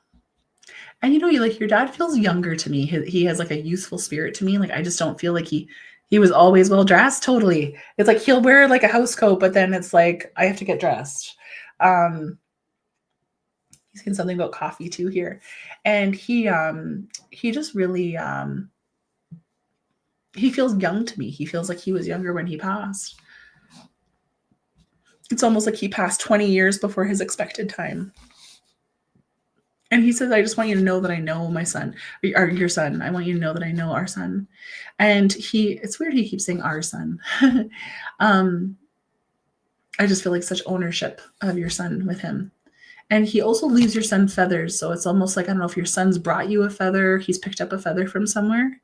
And your dad feels younger to me. He has like a youthful spirit to me. Like I just don't feel like he was always well dressed. Totally. It's like he'll wear like a house coat, but then it's like I have to get dressed. He's saying something about coffee too here. And he just really he feels young to me. He feels like he was younger when he passed. It's almost like he passed 20 years before his expected time. And he says, I just want you to know that I know my son, or your son. I want you to know that I know our son. And it's weird he keeps saying our son. I just feel like such ownership of your son with him. And he also leaves your son feathers. So it's almost like, I don't know if your son's brought you a feather. He's picked up a feather from somewhere.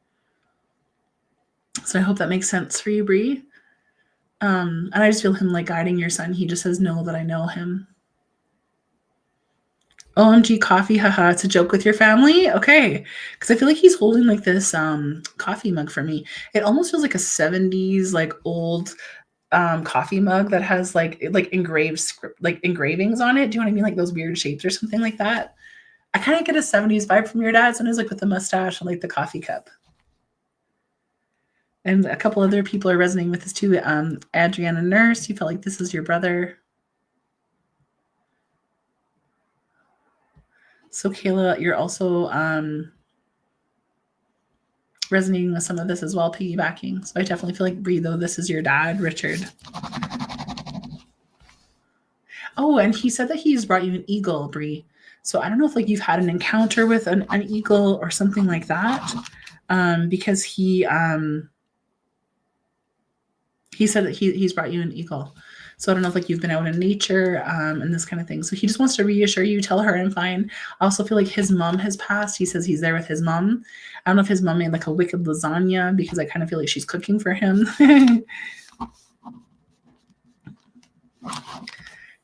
So I hope that makes sense for you, Bree. And I just feel him like guiding your son. He just says, know that I know him. OMG coffee, haha, it's a joke with your family? Okay. Because I feel like he's holding like this coffee mug for me. It almost feels like a 70s, like old coffee mug that has like engraved script, like engravings on it. Do you know what I mean? Like those weird shapes or something like that. I kind of get a 70s vibe from your dad. Sometimes like with the mustache and like the coffee cup. And a couple other people are resonating with this too. Adriana Nurse, you felt like this is your brother. So Kayla, you're also resonating with some of this as well, piggybacking. So I definitely feel like Bree, though, this is your dad, Richard. Oh, and he said that he's brought you an eagle, Bree. So I don't know if like you've had an encounter with an eagle or something like that, because he said that he's brought you an eagle. So I don't know if like you've been out in nature and this kind of thing. So he just wants to reassure you, tell her I'm fine. I also feel like his mom has passed. He says he's there with his mom. I don't know if his mom made like a wicked lasagna, because I kind of feel like she's cooking for him.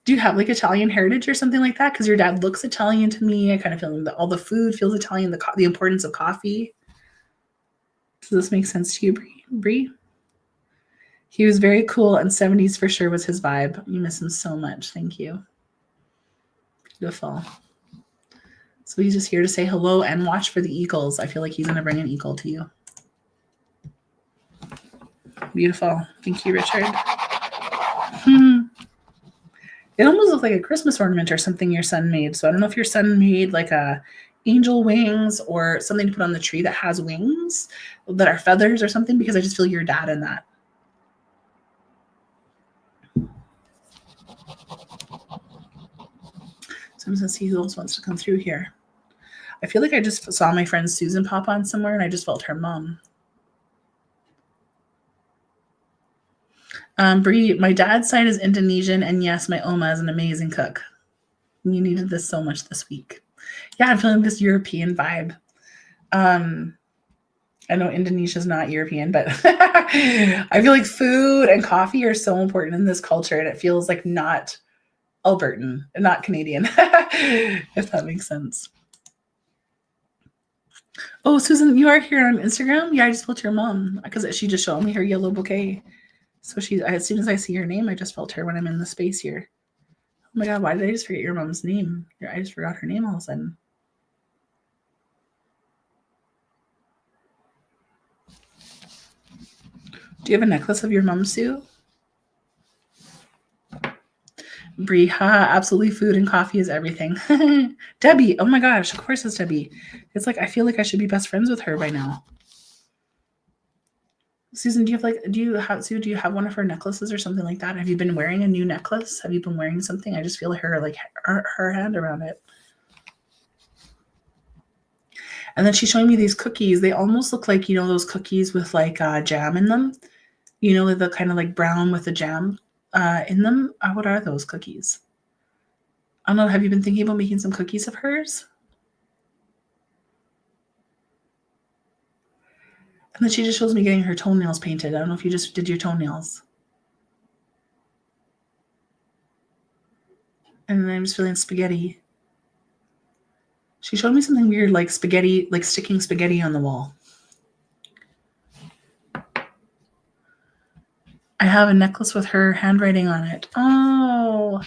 Do you have like Italian heritage or something like that? Because your dad looks Italian to me. I kind of feel that all the food feels Italian, the importance of coffee. Does this make sense to you, Bree? He was very cool, and 70s for sure was his vibe. You miss him so much. Thank you. Beautiful. So he's just here to say hello and watch for the eagles. I feel like he's going to bring an eagle to you. Beautiful. Thank you, Richard. It almost looks like a Christmas ornament or something your son made. So I don't know if your son made like a angel wings or something to put on the tree that has wings that are feathers or something, because I just feel your dad in that. So I'm just going to see who else wants to come through here. I feel like I just saw my friend Susan pop on somewhere, and I just felt her mom. Bree, my dad's side is Indonesian, and yes, my Oma is an amazing cook. You needed this so much this week. Yeah, I'm feeling this European vibe. I know Indonesia's not European, but I feel like food and coffee are so important in this culture, and it feels like not Albertan and not Canadian, if that makes sense. Oh, Susan, you are here on Instagram? Yeah, I just felt your mom because she just showed me her yellow bouquet. So as soon as I see her name, I just felt her when I'm in the space here. Oh my God, why did I just forget your mom's name? I just forgot her name all of a sudden. Do you have a necklace of your mom, Sue? Brie, absolutely, food and coffee is everything. Debbie, oh my gosh, of course it's Debbie. It's like I feel like I should be best friends with her by now. Susan, do you have one of her necklaces or something like that? Have you been wearing a new necklace? Have you been wearing something? I just feel her like her hand around it. And then she's showing me these cookies. They almost look like, those cookies with like jam in them. The kind of like brown with the jam in them. What are those cookies? I don't know. Have you been thinking about making some cookies of hers? And then she just shows me getting her toenails painted. I don't know if you just did your toenails. And then I'm just feeling spaghetti. She showed me something weird like spaghetti, like sticking spaghetti on the wall. I have a necklace with her handwriting on it. Oh,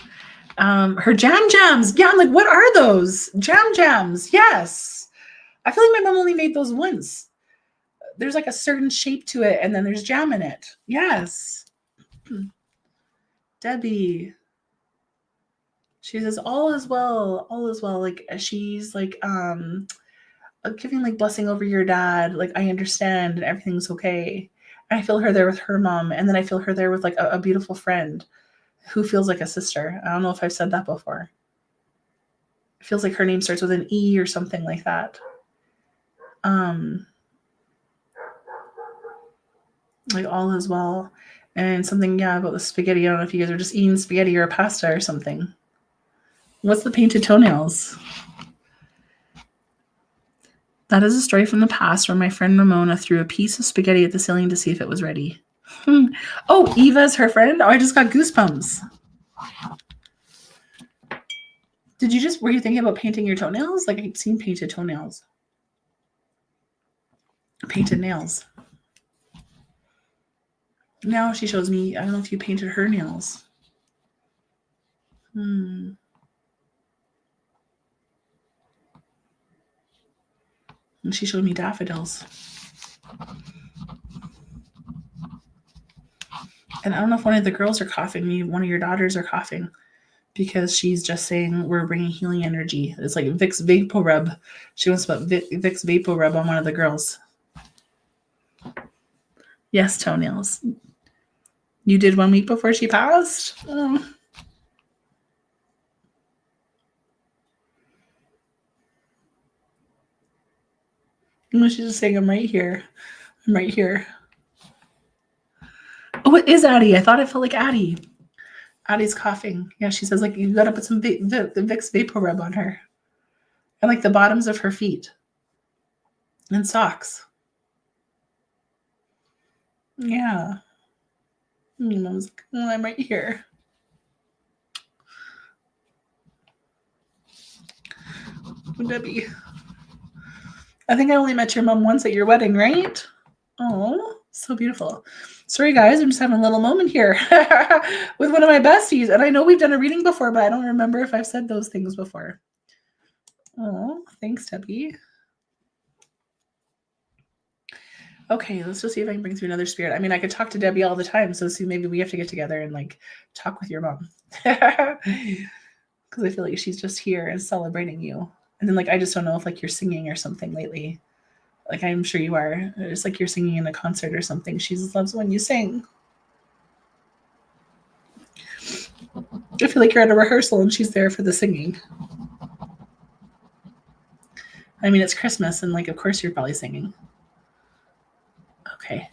her jam jams. Yeah, I'm like, what are those? Jam jams. Yes. I feel like my mom only made those once. There's like a certain shape to it, and then there's jam in it. Yes. Debbie. She says, all is well. All is well. Like she's like giving like blessing over your dad. Like I understand and everything's okay. And I feel her there with her mom. And then I feel her there with like a beautiful friend who feels like a sister. I don't know if I've said that before. It feels like her name starts with an E or something like that. Like all is well. And something, about the spaghetti. I don't know if you guys are just eating spaghetti or pasta or something. What's the painted toenails? That is a story from the past where my friend Ramona threw a piece of spaghetti at the ceiling to see if it was ready. Oh, Eva's her friend? Oh, I just got goosebumps. Were you thinking about painting your toenails? Like I've seen painted toenails. Painted nails. Now she shows me, I don't know if you painted her nails. And she showed me daffodils. And I don't know if one of the girls are coughing. One of your daughters are coughing because she's just saying we're bringing healing energy. It's like Vicks Vapor Rub. She wants to put Vicks Vapor Rub on one of the girls. Yes, toenails. You did 1 week before she passed? Oh. No, she's just saying, I'm right here. I'm right here. Oh, it is Addie. I thought it felt like Addie. Addie's coughing. Yeah, she says, like, you got to put some the Vicks Vapor Rub on her. And, like, the bottoms of her feet. And socks. Yeah. Mom's like, oh, I'm right here. Oh, Debbie. I think I only met your mom once at your wedding, right? Oh, so beautiful. Sorry, guys. I'm just having a little moment here with one of my besties. And I know we've done a reading before, but I don't remember if I've said those things before. Oh, thanks, Debbie. Okay, let's just see if I can bring through another spirit. I mean, I could talk to Debbie all the time, so see, maybe we have to get together and like talk with your mom. Because I feel like she's just here and celebrating you. And then like I just don't know if like you're singing or something lately. Like I'm sure you are. It's like you're singing in a concert or something. She just loves when you sing. I feel like you're at a rehearsal and she's there for the singing. I mean, it's Christmas and like of course you're probably singing. Okay.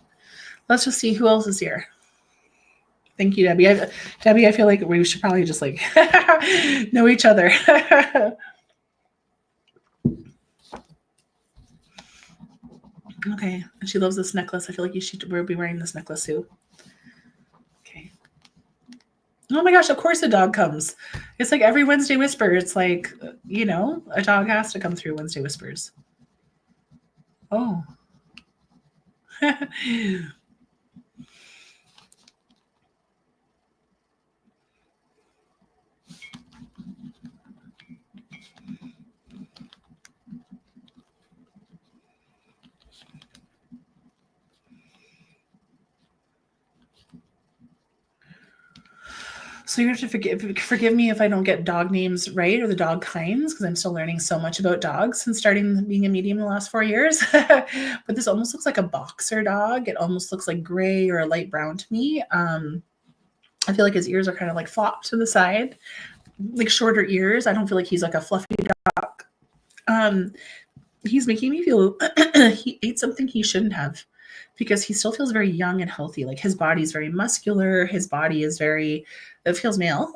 Let's just see who else is here. Thank you, Debbie. Debbie, I feel like we should probably just like know each other. Okay. And she loves this necklace. I feel like you should be wearing this necklace too. Okay. Oh my gosh, of course a dog comes. It's like every Wednesday Whisper. It's like, you know, a dog has to come through Wednesday Whispers. Oh. So you have to forgive me if I don't get dog names right or the dog kinds because I'm still learning so much about dogs since starting being a medium in the last 4 years. But this almost looks like a boxer dog. It almost looks like gray or a light brown to me. I feel like his ears are kind of like flopped to the side, like shorter ears. I don't feel like he's like a fluffy dog. He's making me feel he ate something he shouldn't have because he still feels very young and healthy. Like his body's very muscular. His body is very, it feels male.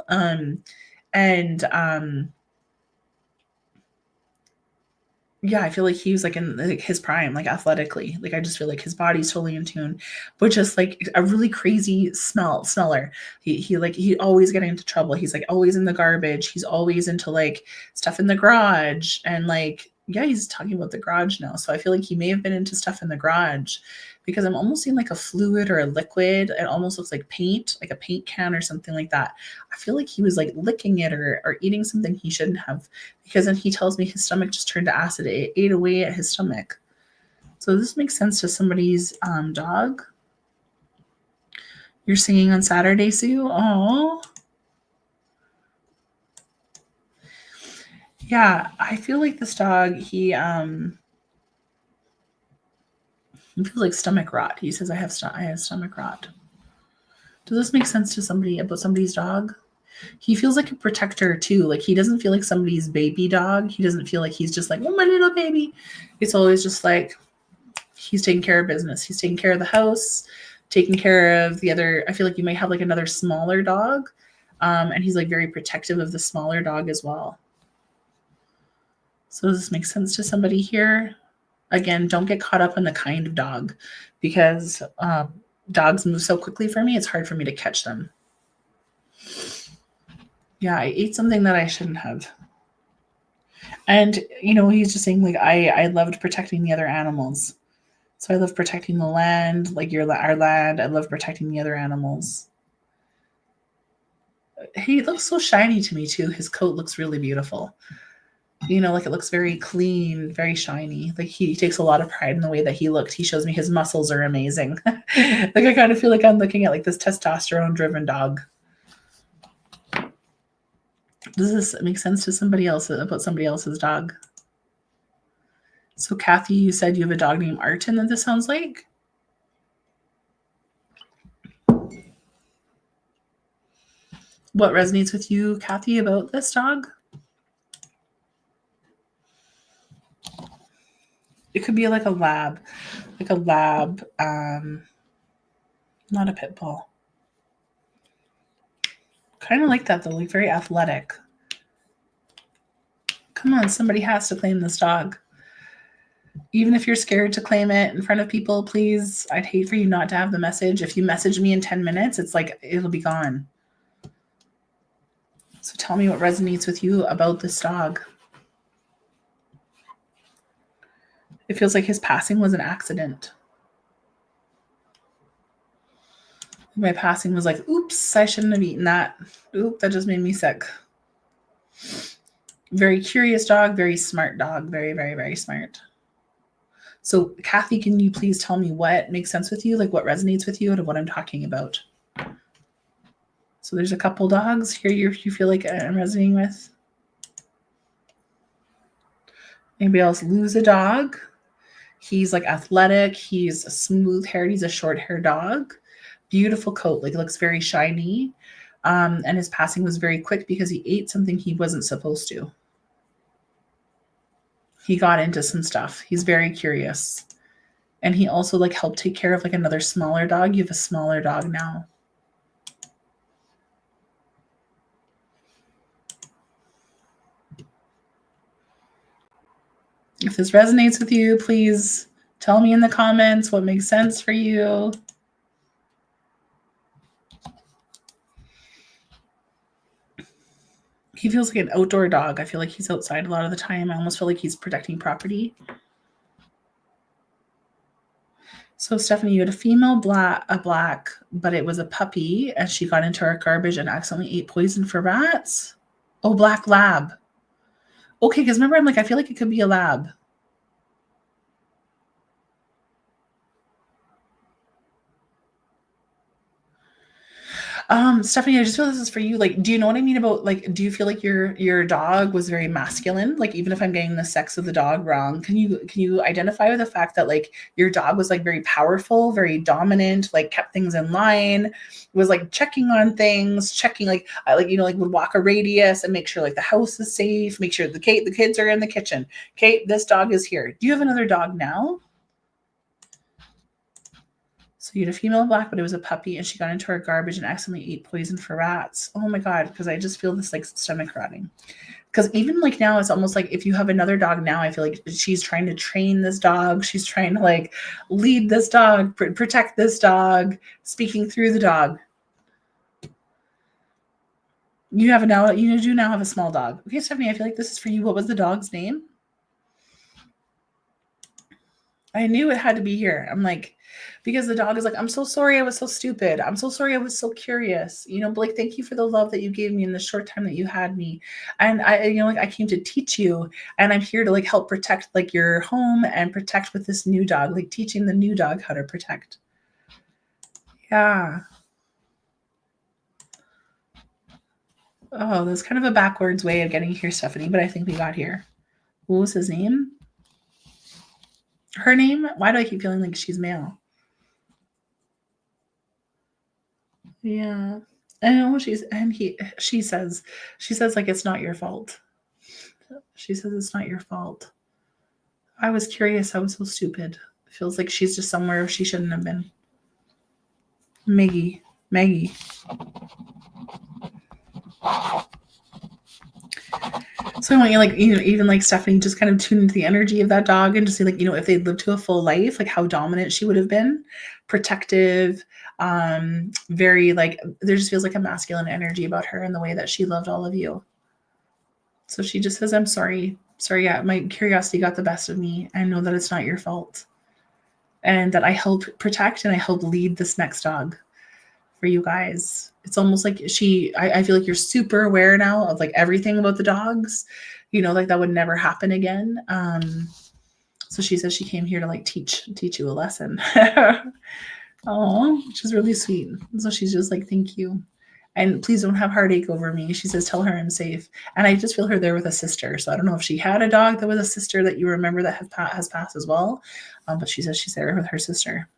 Yeah, I feel like he was like in like his prime, like athletically. Like I just feel like his body's totally in tune, but just like a really crazy smeller. He always getting into trouble. He's like always in the garbage. He's always into like stuff in the garage and like yeah, he's talking about the garage now. So I feel like he may have been into stuff in the garage because I'm almost seeing like a fluid or a liquid. It almost looks like paint, like a paint can or something like that. I feel like he was like licking it or eating something he shouldn't have because then he tells me his stomach just turned to acid. It ate away at his stomach. So this makes sense to somebody's dog. You're singing on Saturday, Sue? Oh. Yeah, I feel like this dog, he feels like stomach rot. He says, I have stomach rot. Does this make sense to somebody about somebody's dog? He feels like a protector too. Like he doesn't feel like somebody's baby dog. He doesn't feel like he's just like, oh, my little baby. It's always just like he's taking care of business. He's taking care of the house, taking care of the other. I feel like you might have like another smaller dog. And he's like very protective of the smaller dog as well. So does this make sense to somebody here? Again, don't get caught up in the kind of dog because dogs move so quickly for me. It's hard for me to catch them. Yeah, I ate something that I shouldn't have. And, you know, he's just saying like, I loved protecting the other animals. So I love protecting the land, like our land. I love protecting the other animals. He looks so shiny to me too. His coat looks really beautiful. You know, like it looks very clean, very shiny. Like he takes a lot of pride in the way that he looked. He shows me his muscles are amazing. Like I kind of feel like I'm looking at like this testosterone driven dog. Does this make sense to somebody else about somebody else's dog? So Kathy, you said you have a dog named Arton that this sounds like? What resonates with you, Kathy, about this dog? It could be like a lab, not a pit bull. Kind of like that though, like very athletic. Come on, somebody has to claim this dog. Even if you're scared to claim it in front of people, please, I'd hate for you not to have the message. If you message me in 10 minutes, it's like, it'll be gone. So tell me what resonates with you about this dog. It feels like his passing was an accident. My passing was like, oops, I shouldn't have eaten that. Oop, that just made me sick. Very curious dog, very smart dog, very, very, very smart. So Kathy, can you please tell me what makes sense with you, like what resonates with you and what I'm talking about? So there's a couple dogs here you feel like I'm resonating with. Anybody else lose a dog? He's like athletic. He's a smooth haired. He's a short hair dog. Beautiful coat. Like it looks very shiny. And his passing was very quick because he ate something he wasn't supposed to. He got into some stuff. He's very curious. And he also like helped take care of like another smaller dog. You have a smaller dog now. If this resonates with you, please tell me in the comments what makes sense for you. He feels like an outdoor dog. I feel like he's outside a lot of the time. I almost feel like he's protecting property. So Stephanie, you had a female black, but it was a puppy and she got into our garbage and accidentally ate poison for rats. Oh, black lab. Okay, because remember, I'm like, I feel like it could be a lab. Stephanie, I just feel this is for you. Like, do you know what I mean about like, do you feel like your dog was very masculine? Like, even if I'm getting the sex of the dog wrong, can you identify with the fact that like your dog was like very powerful, very dominant, like kept things in line, was like checking on things, checking like would walk a radius and make sure like the house is safe, make sure the kids are in the kitchen. Kate, this dog is here. Do you have another dog now? So you had a female black, but it was a puppy, and she got into our garbage and accidentally ate poison for rats. Oh my God, because I just feel this like stomach rotting. Because even like now, it's almost like if you have another dog now, I feel like she's trying to train this dog. She's trying to like lead this dog, protect this dog, speaking through the dog. You do now have a small dog. Okay, Stephanie, I feel like this is for you. What was the dog's name? I knew it had to be here. I'm like, because the dog is like, I'm so sorry I was so stupid. I'm so sorry I was so curious. Blake, thank you for the love that you gave me in the short time that you had me. And I came to teach you, and I'm here to like help protect like your home and protect with this new dog, like teaching the new dog how to protect. Yeah. Oh, that's kind of a backwards way of getting here, Stephanie, but I think we got here. What was his name? Her name? Why do I keep feeling like she's male? Yeah. I know she says like it's not your fault. She says it's not your fault. I was curious. I was so stupid. It feels like she's just somewhere she shouldn't have been. Maggie. So I want you like, even like Stephanie, just kind of tune into the energy of that dog and just see like, if they lived to a full life, like how dominant she would have been, protective, very like, there just feels like a masculine energy about her and the way that she loved all of you. So she just says, I'm sorry. Sorry, yeah, my curiosity got the best of me. I know that it's not your fault. And that I help protect and I help lead this next dog for you guys. It's almost like I feel like you're super aware now of like everything about the dogs, like that would never happen again. So she says she came here to like teach you a lesson. Oh, which is really sweet. So she's just like, thank you. And please don't have heartache over me. She says, tell her I'm safe. And I just feel her there with a sister. So I don't know if she had a dog that was a sister that you remember that has passed as well. But she says she's there with her sister.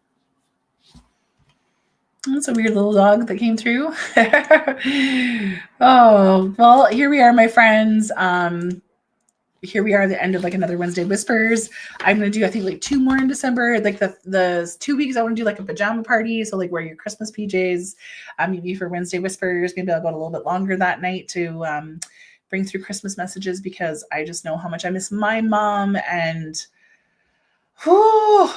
That's a weird little dog that came through. Oh, well, here we are, my friends. here we are at the end of like another Wednesday Whispers. I'm going to do, I think, like 2 more in December. Like the 2 weeks, I want to do like a pajama party. So like wear your Christmas PJs, maybe for Wednesday Whispers. Maybe I'll go a little bit longer that night to bring through Christmas messages, because I just know how much I miss my mom, and whew,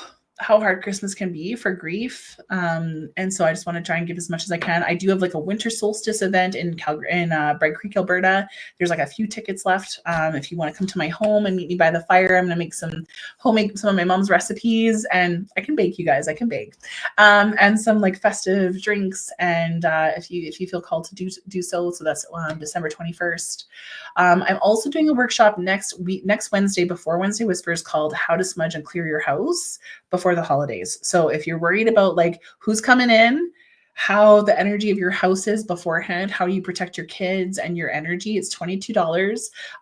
how hard Christmas can be for grief. And so I just want to try and give as much as I can. I do have like a winter solstice event in Calgary, in Bright Creek, Alberta. There's like a few tickets left. If you want to come to my home and meet me by the fire, I'm going to make some of my mom's recipes, and I can bake, you guys. I can bake, and some like festive drinks. And if you feel called to do so, that's December 21st. I'm also doing a workshop next Wednesday, before Wednesday Whispers, called How to Smudge and Clear Your House Before the Holidays. So if you're worried about like who's coming in, how the energy of your house is beforehand, how you protect your kids and your energy, it's $22.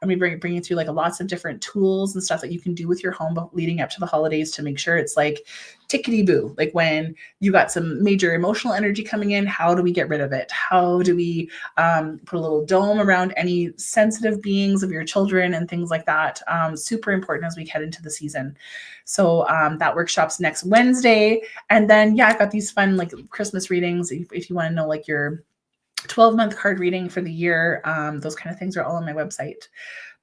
I'm going to be bringing through like lots of different tools and stuff that you can do with your home leading up to the holidays to make sure it's like tickety-boo. Like when you got some major emotional energy coming in, how do we get rid of it? How do we put a little dome around any sensitive beings of your children and things like that? Super important as we head into the season. So that workshop's next Wednesday. And then, yeah, I've got these fun like Christmas readings. If you want to know like your 12-month card reading for the year, those kind of things are all on my website.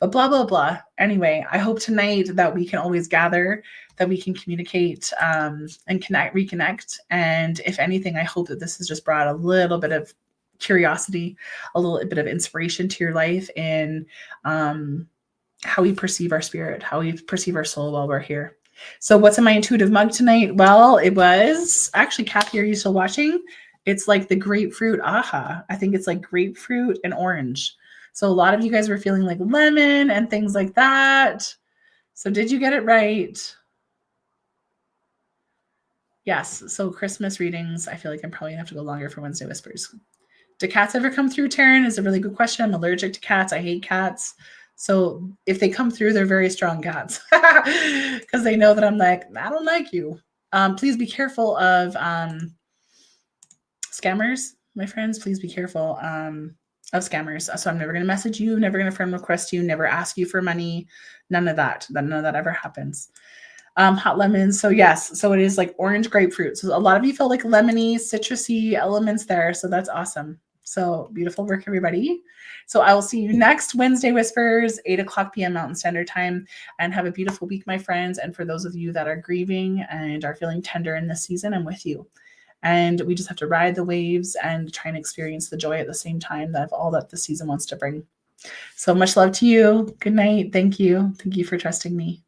But blah, blah, blah. Anyway, I hope tonight that we can always gather, that we can communicate and reconnect. And if anything, I hope that this has just brought a little bit of curiosity, a little bit of inspiration to your life in how we perceive our spirit, how we perceive our soul while we're here. So what's in my intuitive mug tonight? Well, it was actually, Kathy, are you still watching? It's like the grapefruit aha. I think it's like grapefruit and orange. So a lot of you guys were feeling like lemon and things like that. So did you get it right? Yes. So Christmas readings, I feel like I'm probably gonna have to go longer for Wednesday Whispers. Do cats ever come through, Taryn? Is a really good question. I'm allergic to cats. I hate cats. So if they come through, they're very strong cats, because they know that I'm like, I don't like you. Please be careful of scammers, my friends. Please be careful of scammers. So I'm never going to message you, never going to friend request you, never ask you for money. None of that. None of that ever happens. Hot lemons. So yes, so it is like orange grapefruit. So a lot of you feel like lemony, citrusy elements there. So that's awesome. So beautiful work, everybody. So I will see you next Wednesday Whispers, 8:00 p.m. Mountain Standard Time, and have a beautiful week, my friends. And for those of you that are grieving and are feeling tender in this season, I'm with you. And we just have to ride the waves and try and experience the joy at the same time of all that the season wants to bring. So much love to you. Good night. Thank you. Thank you for trusting me.